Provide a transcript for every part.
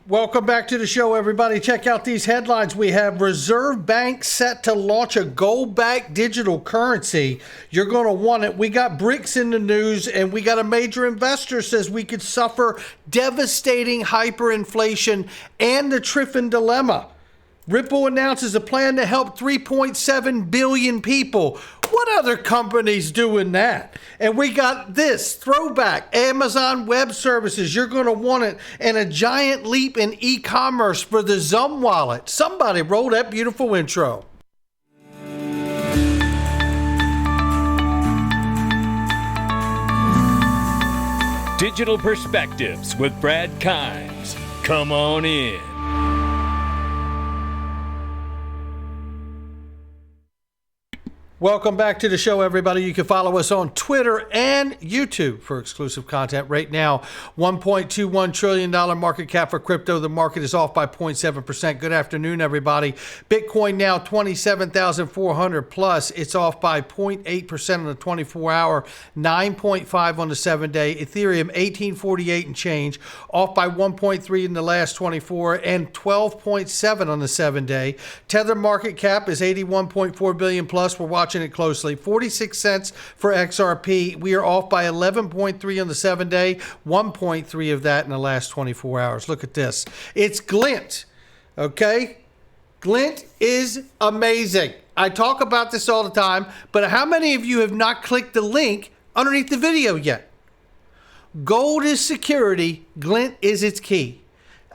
Welcome back to the show, everybody. Check out these headlines. We have Reserve Bank set to launch a gold-backed digital currency. You're going to want it. We got BRICS in the news, and we got a major investor says we could suffer devastating hyperinflation and the Triffin dilemma. Ripple announces a plan to help 3.7 billion people. What other company's doing that? And we got this throwback, Amazon Web Services. You're going to want it. And a giant leap in e-commerce for the XUMM wallet. Somebody roll that beautiful intro. Digital Perspectives with Brad Kimes. Come on in. Welcome back to the show, everybody. You can follow us on Twitter and YouTube for exclusive content. Right now, $1.21 trillion market cap for crypto. The market is off by 0.7%. Good afternoon, everybody. Bitcoin now 27,400 plus. It's off by 0.8% on the 24-hour, 9.5 on the 7-day. Ethereum 1848 and change, off by 1.3 in the last 24 and 12.7 on the 7-day. Tether market cap is 81.4 billion plus. We're watching it closely. 46 cents for XRP. We are off by 11.3 on the 7-day, 1.3 of that in the last 24 hours. Look at this. It's Glint. Okay? Glint is amazing. I talk about this all the time, but how many of you have not clicked the link underneath the video yet? Gold is security. Glint is its key.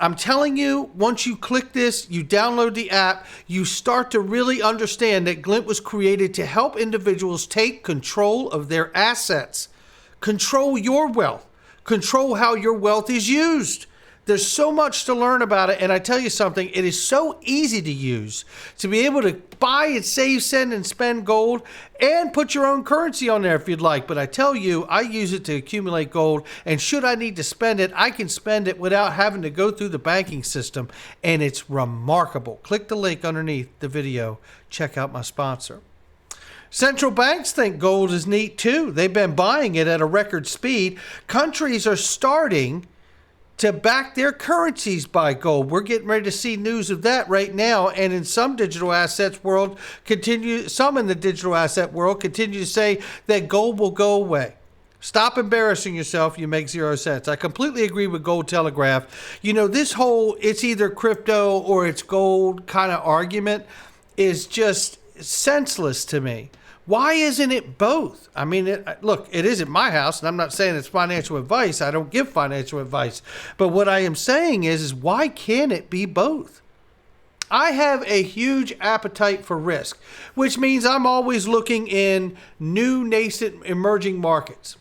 I'm telling you, once you click this, you download the app, you start to really understand that Glint was created to help individuals take control of their assets, control your wealth, control how your wealth is used. There's so much to learn about it, and I tell you something, it is so easy to use to be able to buy and save, send, and spend gold and put your own currency on there if you'd like. But I tell you, I use it to accumulate gold, and should I need to spend it, I can spend it without having to go through the banking system, and it's remarkable. Click the link underneath the video. Check out my sponsor. Central banks think gold is neat too. They've been buying it at a record speed. Countries are starting to back their currencies by gold. We're getting ready to see news of that right now. And in some digital assets world, some in the digital asset world continue to say that gold will go away. Stop embarrassing yourself. You make 0 cents. I completely agree with Gold Telegraph. You know, this whole it's either crypto or it's gold kind of argument is just senseless to me. Why isn't it both? I mean, look, it isn't my house, and I'm not saying it's financial advice. I don't give financial advice. But what I am saying is why can't it be both? I have a huge appetite for risk, which means I'm always looking in new, nascent, emerging markets,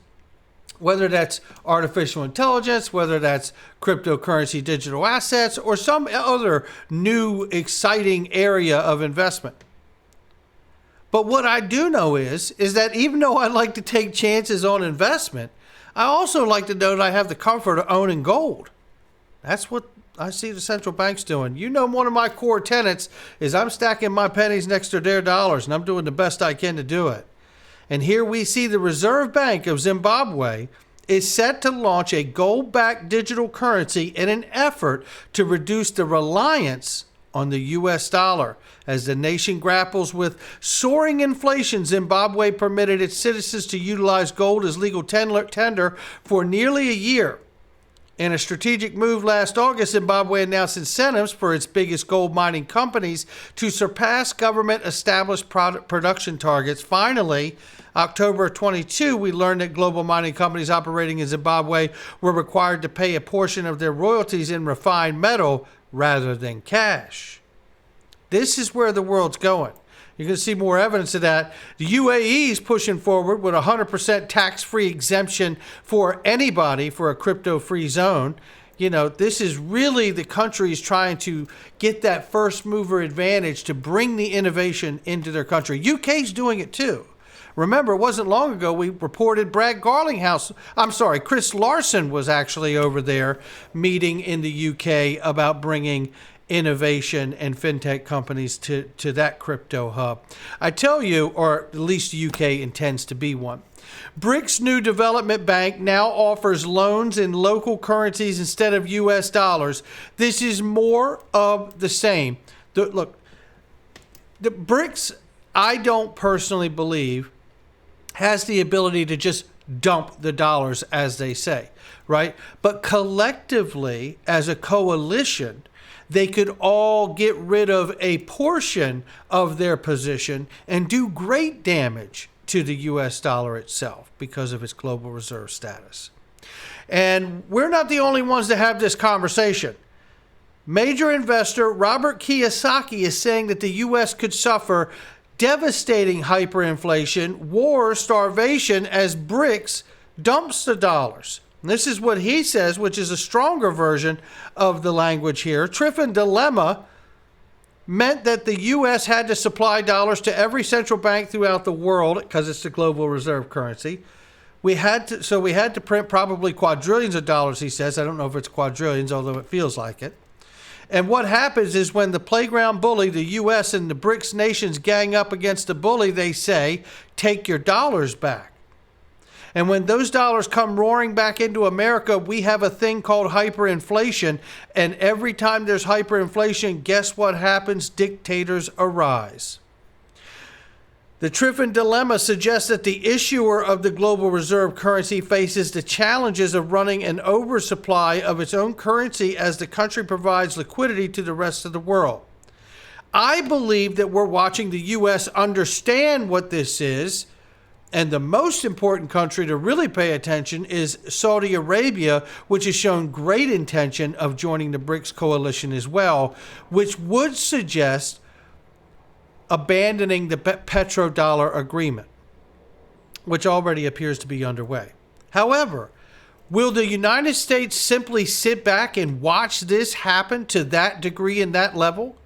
whether that's artificial intelligence, whether that's cryptocurrency, digital assets, or some other new, exciting area of investment. But what I do know is that even though I like to take chances on investment, I also like to know that I have the comfort of owning gold. That's what I see the central banks doing. You know, one of my core tenets is I'm stacking my pennies next to their dollars, and I'm doing the best I can to do it. And here we see the Reserve Bank of Zimbabwe is set to launch a gold-backed digital currency in an effort to reduce the reliance on the U.S. dollar. As the nation grapples with soaring inflation, Zimbabwe permitted its citizens to utilize gold as legal tender for nearly a year. In a strategic move last August, Zimbabwe announced incentives for its biggest gold mining companies to surpass government-established production targets. Finally, October 22, we learned that global mining companies operating in Zimbabwe were required to pay a portion of their royalties in refined metal rather than cash. This is where the world's going. You're going to see more evidence of that. The UAE is pushing forward with 100% tax-free exemption for anybody for a crypto-free zone. You know, this is really the countries trying to get that first mover advantage to bring the innovation into their country. UK's doing it too. Remember, it wasn't long ago we reported Chris Larson was actually over there meeting in the UK about bringing innovation and fintech companies to that crypto hub. I tell you, or at least the UK intends to be one. BRICS' new development bank now offers loans in local currencies instead of US dollars. This is more of the same. Look, the BRICS, I don't personally believe, has the ability to just dump the dollars, as they say, right? But collectively, as a coalition, they could all get rid of a portion of their position and do great damage to the US dollar itself because of its global reserve status. And we're not the only ones that have this conversation. Major investor Robert Kiyosaki is saying that the US could suffer devastating hyperinflation, war, starvation as BRICS dumps the dollars. And this is what he says, which is a stronger version of the language here. Triffin dilemma meant that the U.S. had to supply dollars to every central bank throughout the world because it's the global reserve currency. We had to print probably quadrillions of dollars, he says. I don't know if it's quadrillions, although it feels like it. And what happens is when the playground bully, the U.S. and the BRICS nations gang up against the bully, they say, take your dollars back. And when those dollars come roaring back into America, we have a thing called hyperinflation. And every time there's hyperinflation, guess what happens? Dictators arise. The Triffin dilemma suggests that the issuer of the global reserve currency faces the challenges of running an oversupply of its own currency as the country provides liquidity to the rest of the world. I believe that we're watching the U.S. understand what this is. And the most important country to really pay attention is Saudi Arabia, which has shown great intention of joining the BRICS coalition as well, which would suggest abandoning the petrodollar agreement, which already appears to be underway. However, will the United States simply sit back and watch this happen to that degree and that level?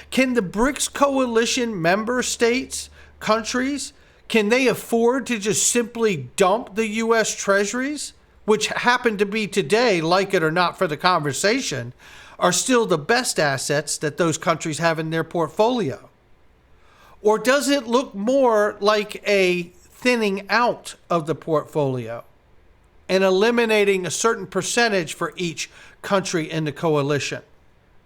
Can the BRICS coalition member states, countries, can they afford to just simply dump the U.S. treasuries, which happen to be today, like it or not for the conversation, are still the best assets that those countries have in their portfolio? Or does it look more like a thinning out of the portfolio and eliminating a certain percentage for each country in the coalition,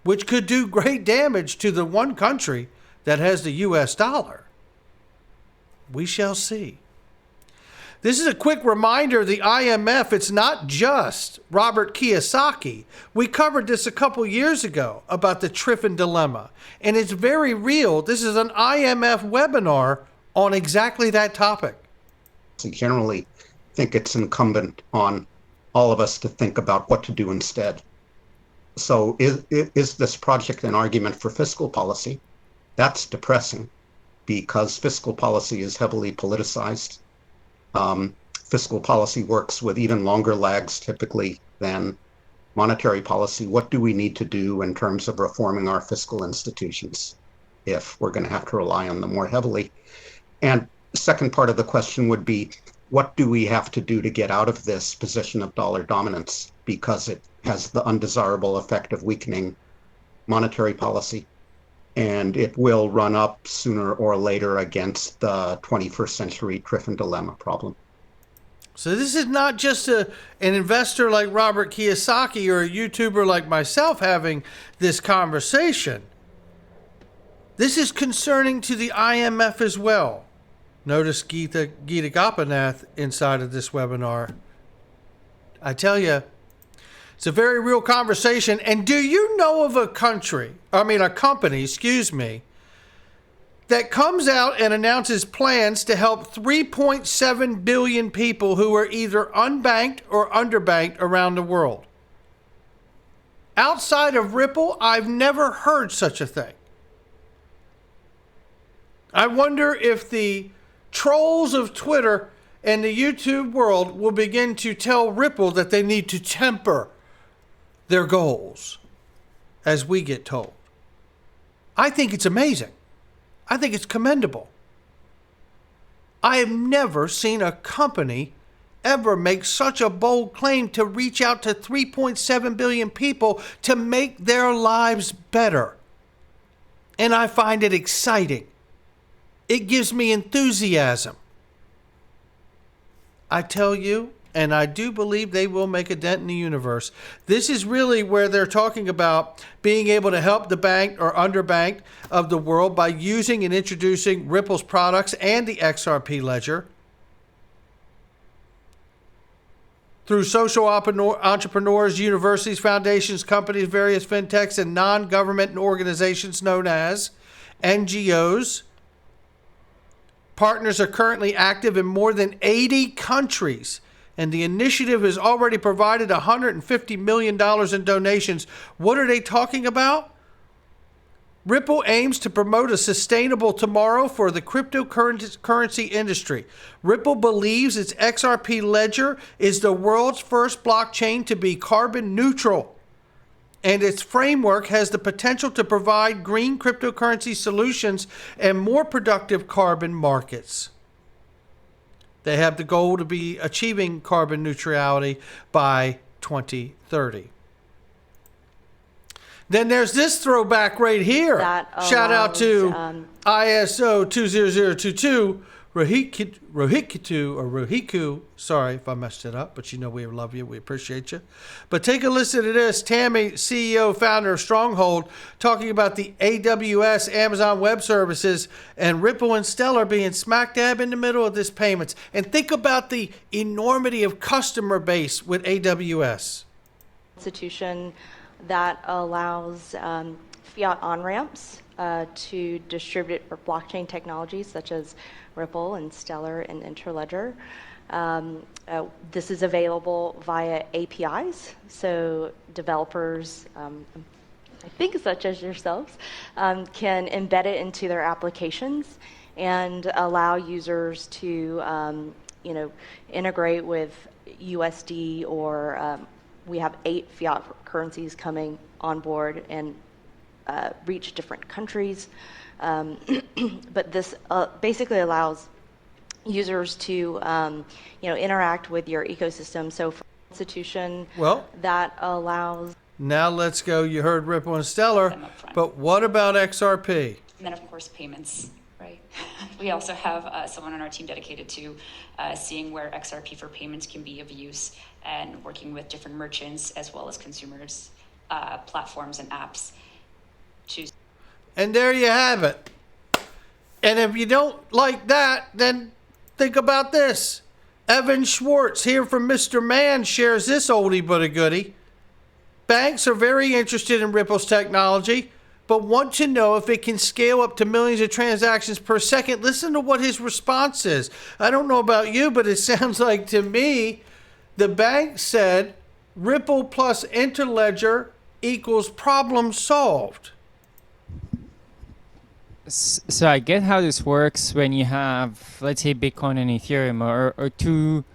which could do great damage to the one country that has the U.S. dollar? We shall see. This is a quick reminder, the IMF, it's not just Robert Kiyosaki. We covered this a couple years ago about the Triffin dilemma, and it's very real. This is an IMF webinar on exactly that topic. I generally think it's incumbent on all of us to think about what to do instead. So is this project an argument for fiscal policy? That's depressing, because fiscal policy is heavily politicized. Fiscal policy works with even longer lags typically than monetary policy. What do we need to do in terms of reforming our fiscal institutions if we're going to have to rely on them more heavily? And the second part of the question would be, what do we have to do to get out of this position of dollar dominance, because it has the undesirable effect of weakening monetary policy? And it will run up sooner or later against the 21st century Triffin dilemma problem. So this is not just an investor like Robert Kiyosaki or a YouTuber like myself having this conversation. This is concerning to the IMF as well. Notice Geeta Gopinath inside of this webinar. I tell you, it's a very real conversation. And do you know of a company, that comes out and announces plans to help 3.7 billion people who are either unbanked or underbanked around the world? Outside of Ripple, I've never heard such a thing. I wonder if the trolls of Twitter and the YouTube world will begin to tell Ripple that they need to temper their goals, as we get told. I think it's amazing. I think it's commendable. I have never seen a company ever make such a bold claim to reach out to 3.7 billion people to make their lives better. And I find it exciting. It gives me enthusiasm. I tell you, and I do believe they will make a dent in the universe. This is really where they're talking about being able to help the banked or underbanked of the world by using and introducing Ripple's products and the XRP Ledger through social entrepreneurs, universities, foundations, companies, various fintechs, and non-government organizations known as NGOs. Partners are currently active in more than 80 countries, and the initiative has already provided $150 million in donations. What are they talking about? Ripple aims to promote a sustainable tomorrow for the cryptocurrency industry. Ripple believes its XRP Ledger is the world's first blockchain to be carbon neutral, and its framework has the potential to provide green cryptocurrency solutions and more productive carbon markets. They have the goal to be achieving carbon neutrality by 2030. Then there's this throwback right here. Shout out to ISO 20022, Rohiku. Sorry if I messed it up, but you know we love you. We appreciate you. But take a listen to this. Tammy, CEO, founder of Stronghold, talking about the AWS, Amazon Web Services, and Ripple and Stellar being smack dab in the middle of this payments. And think about the enormity of customer base with AWS. Institution that allows fiat on-ramps to distribute for blockchain technologies such as Ripple and Stellar and Interledger. This is available via APIs, so developers, I think such as yourselves, can embed it into their applications and allow users to integrate with USD or we have 8 fiat currencies coming on board and reach different countries. But this basically allows users to interact with your ecosystem. So for an institution that allows... Now let's go. You heard Ripple and Stellar, but what about XRP? And then, of course, payments, right? We also have someone on our team dedicated to seeing where XRP for payments can be of use and working with different merchants as well as consumers, platforms and apps. And there you have it. And if you don't like that, then think about this. Evan Schwartz here from Mr. Man shares this oldie but a goodie. Banks are very interested in Ripple's technology, but want to know if it can scale up to millions of transactions per second. Listen to what his response is. I don't know about you, but it sounds like to me, the bank said Ripple plus Interledger equals problem solved. So I get how this works when you have, let's say, Bitcoin and Ethereum, or two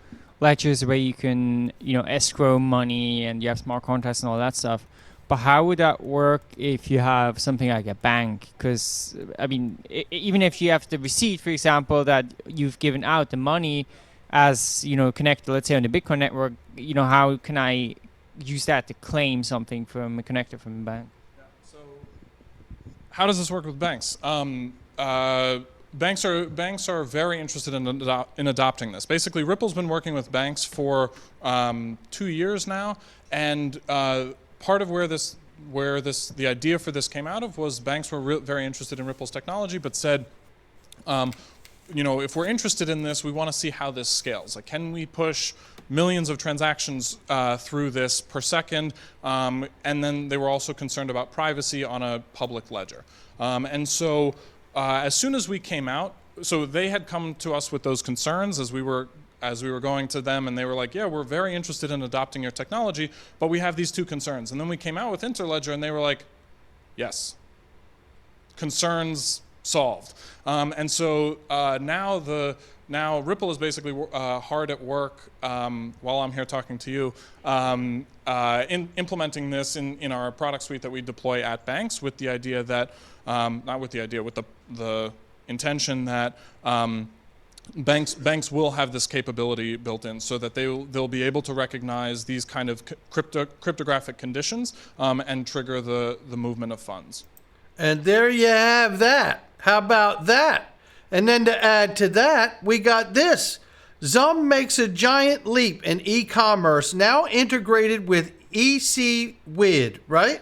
ledgers where you can, escrow money and you have smart contracts and all that stuff. But how would that work if you have something like a bank? Because, even if you have the receipt, for example, that you've given out the money as, connected, let's say, on the Bitcoin network, how can I use that to claim something from a connector from the bank? How does this work with banks? Banks are very interested in adopting this. Basically, Ripple's been working with banks for 2 years now, and part of where the idea for this came out of was banks were very interested in Ripple's technology, but said, if we're interested in this, we want to see how this scales. Like, can we push millions of transactions through this per second? And then they were also concerned about privacy on a public ledger. And so as soon as we came out, so they had come to us with those concerns as we were going to them, and they were like, yeah, we're very interested in adopting your technology, but we have these 2 concerns. And then we came out with Interledger, and they were like, yes, concerns solved. And so now Ripple is basically hard at work while I'm here talking to you, in implementing this in our product suite that we deploy at banks, with the idea that, with the intention that banks will have this capability built in so that they'll be able to recognize these kind of cryptographic conditions and trigger the movement of funds. And there you have that. How about that? And then to add to that, we got this. XUMM makes a giant leap in e-commerce, now integrated with ECWID, right?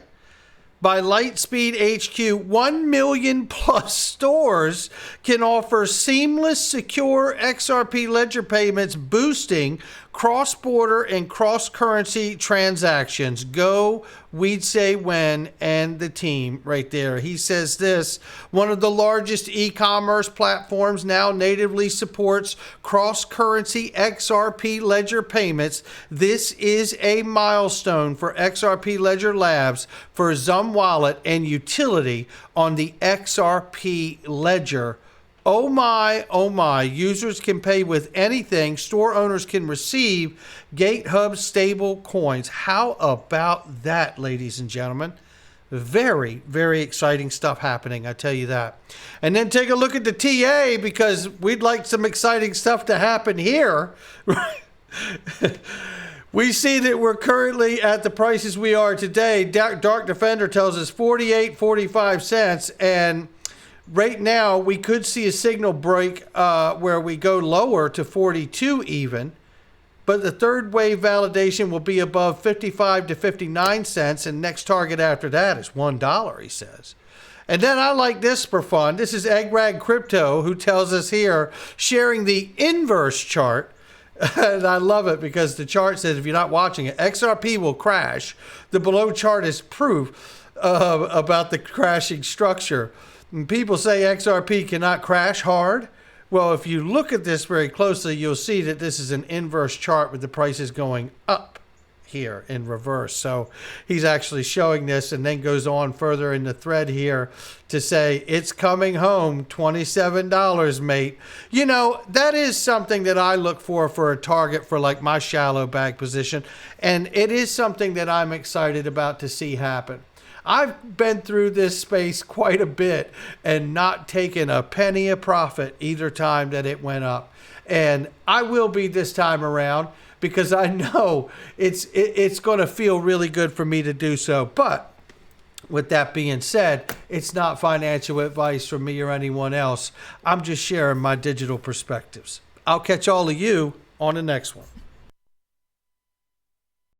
By Lightspeed HQ, 1 million plus stores can offer seamless, secure XRP ledger payments, boosting cross-border and cross-currency transactions. Go, we'd say when, and the team right there. He says this, one of the largest e-commerce platforms now natively supports cross-currency XRP ledger payments. This is a milestone for XRP Ledger Labs for XUMM Wallet and utility on the XRP Ledger. Oh my, users can pay with anything. Store owners can receive GateHub stable coins. How about that, ladies and gentlemen? Very, very exciting stuff happening, I tell you that. And then take a look at the TA, because we'd like some exciting stuff to happen here. We see that we're currently at the prices we are today. Dark Defender tells us 48.45 cents, and right now, we could see a signal break where we go lower to 42 even, but the third wave validation will be above 55 to 59 cents, and next target after that is $1, he says. And then I like this for fun. This is Eggrag Crypto, who tells us here, sharing the inverse chart. And I love it because the chart says, if you're not watching it, XRP will crash. The below chart is proof about the crashing structure. And people say XRP cannot crash hard. Well, if you look at this very closely, you'll see that this is an inverse chart with the prices going up here in reverse. So he's actually showing this, and then goes on further in the thread here to say, it's coming home, $27, mate. You know, that is something that I look for a target for like my shallow bag position. And it is something that I'm excited about to see happen. I've been through this space quite a bit and not taken a penny of profit either time that it went up. And I will be this time around, because I know it's going to feel really good for me to do so. But with that being said, it's not financial advice from me or anyone else. I'm just sharing my digital perspectives. I'll catch all of you on the next one.